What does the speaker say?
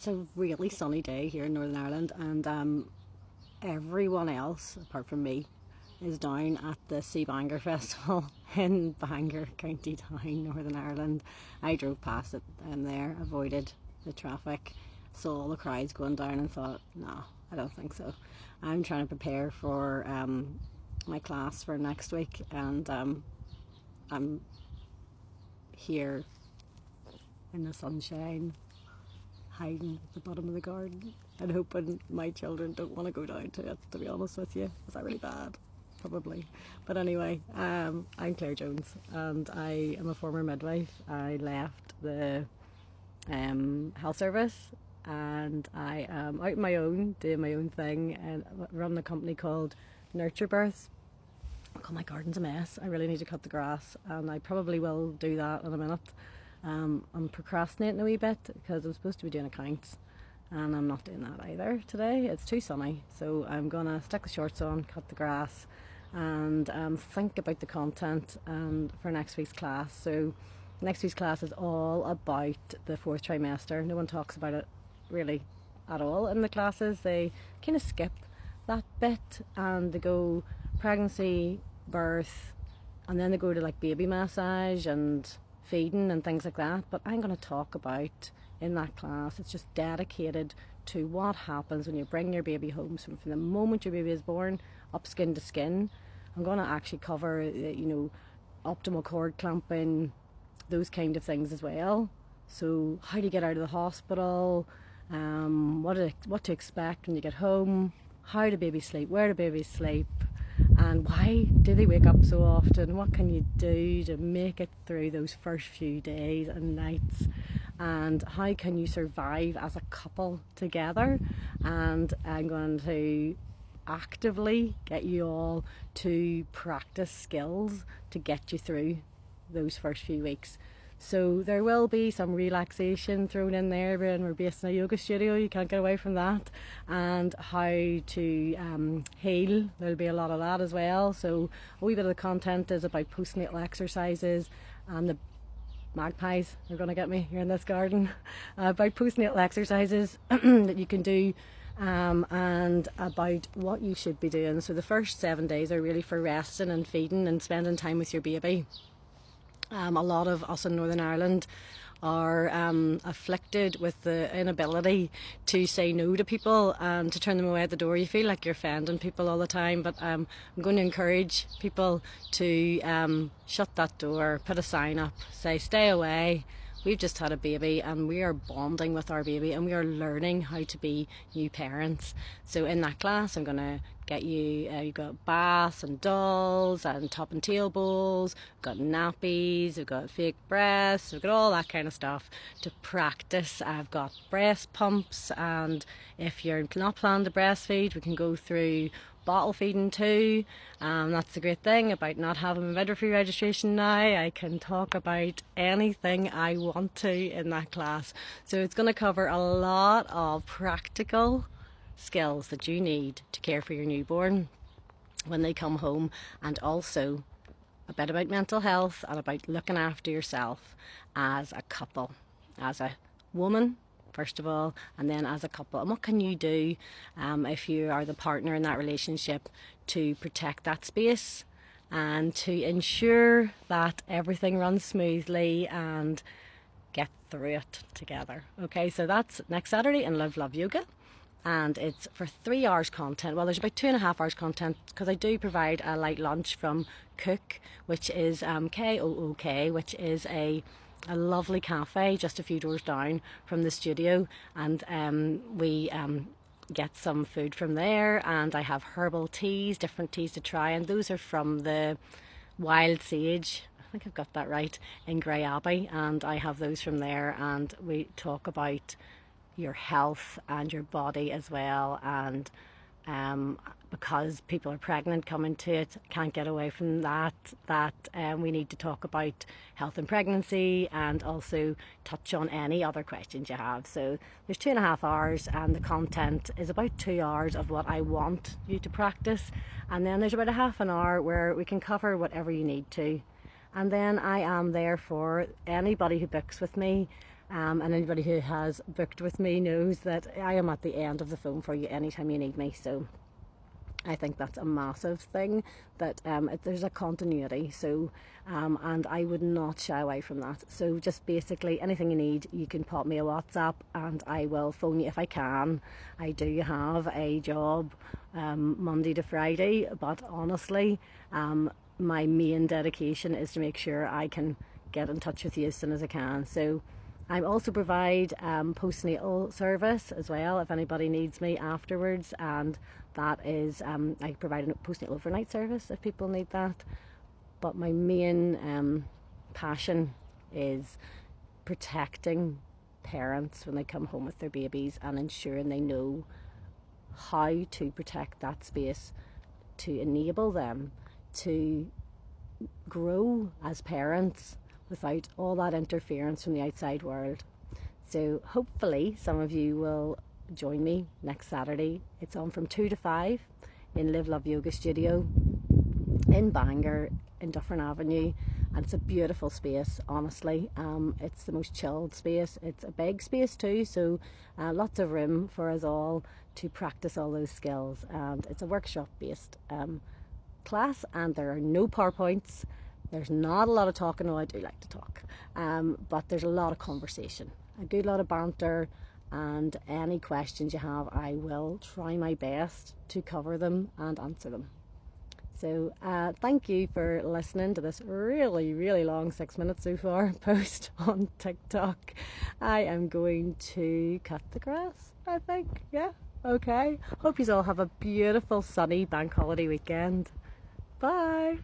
It's a really sunny day here in Northern Ireland, and everyone else, apart from me, is down at the Sea Bangor Festival in Bangor, County Down, Northern Ireland. I drove past it there, avoided the traffic, saw all the crowds going down and thought, no, I don't think so. I'm trying to prepare for my class for next week, and I'm here in the sunshine, hiding at the bottom of the garden and hoping my children don't want to go down to it, to be honest with you. Is that really bad? Probably. But anyway, I'm Claire Jones and I am a former midwife. I left the health service and I am out on my own, doing my own thing, and run a company called Nurture Births. Oh, my garden's a mess. I really need to cut the grass, and I probably will do that in a minute. I'm procrastinating a wee bit because I'm supposed to be doing accounts, and I'm not doing that either today. It's too sunny, so I'm gonna stick the shorts on, cut the grass, and think about the content for next week's class. So next week's class is all about the fourth trimester. No one talks about it really at all in the classes. They kind of skip that bit and they go pregnancy, birth, and then they go to like baby massage and feeding and things like that. But I'm going to talk about in that class, it's just dedicated to what happens when you bring your baby home. So from the moment your baby is born up skin to skin, I'm going to actually cover optimal cord clamping, those kind of things as well. So how do you get out of the hospital, what to expect when you get home, how do babies sleep, where do babies sleep, and why do they wake up so often? What can you do to make it through those first few days and nights? And how can you survive as a couple together? And I'm going to actively get you all to practice skills to get you through those first few weeks. So there will be some relaxation thrown in there, and we're based in a yoga studio, you can't get away from that, and how to heal. There'll be a lot of that as well. So a wee bit of the content is about postnatal exercises, and the magpies are going to get me here in this garden, about postnatal exercises that you can do, and about what you should be doing. So the first 7 days are really for resting and feeding and spending time with your baby. A lot of us in Northern Ireland are afflicted with the inability to say no to people and to turn them away at the door. You feel like you're offending people all the time, but I'm going to encourage people to shut that door, put a sign up, say stay away. We've just had a baby and we are bonding with our baby and we are learning how to be new parents. So in that class I'm going to get you, you've got baths and dolls and top and tail bowls, we've got nappies, we've got fake breasts, we've got all that kind of stuff to practice. I've got breast pumps, and if you're not planning to breastfeed, we can go through bottle feeding too. That's the great thing about not having a midwifery registration now. I can talk about anything I want to in that class. So it's going to cover a lot of practical skills that you need to care for your newborn when they come home, and also a bit about mental health and about looking after yourself as a couple, as a woman first of all, and then as a couple. And what can you do if you are the partner in that relationship to protect that space and to ensure that everything runs smoothly and get through it together. Okay, so that's next Saturday in Live Love Yoga, and it's for 3 hours content. Well, there's about 2.5 hours content because I do provide a light lunch from Cook, which is KOOK, which is a lovely cafe just a few doors down from the studio, and we get some food from there, and I have herbal teas, different teas to try, and those are from the Wild Sage, I think I've got that right, in Grey Abbey, and I have those from there, and we talk about your health and your body as well, and because people are pregnant coming to it, can't get away from that we need to talk about health and pregnancy, and also touch on any other questions you have. So there's 2.5 hours, and the content is about 2 hours of what I want you to practice, and then there's about a half an hour where we can cover whatever you need to. And then I am there for anybody who books with me And anybody who has booked with me knows that I am at the end of the phone for you anytime you need me. So I think that's a massive thing, that there's a continuity. So and I would not shy away from that. So just basically anything you need, you can pop me a WhatsApp and I will phone you if I can. I do have a job Monday to Friday, but honestly my main dedication is to make sure I can get in touch with you as soon as I can. So I also provide postnatal service as well if anybody needs me afterwards, and that is I provide a postnatal overnight service if people need that. But my main passion is protecting parents when they come home with their babies and ensuring they know how to protect that space to enable them to grow as parents without all that interference from the outside world. So hopefully some of you will join me next Saturday. It's on from 2 to 5 in Live Love Yoga Studio in Bangor in Dufferin Avenue, and it's a beautiful space, honestly. It's the most chilled space. It's a big space too, so lots of room for us all to practice all those skills, and it's a workshop based class, and there are no PowerPoints. There's not a lot of talking, though I do like to talk, but there's a lot of conversation, a good lot of banter, and any questions you have, I will try my best to cover them and answer them. So thank you for listening to this really, really long 6 minutes so far post on TikTok. I am going to cut the grass, I think. Yeah, okay. Hope you all have a beautiful sunny bank holiday weekend. Bye.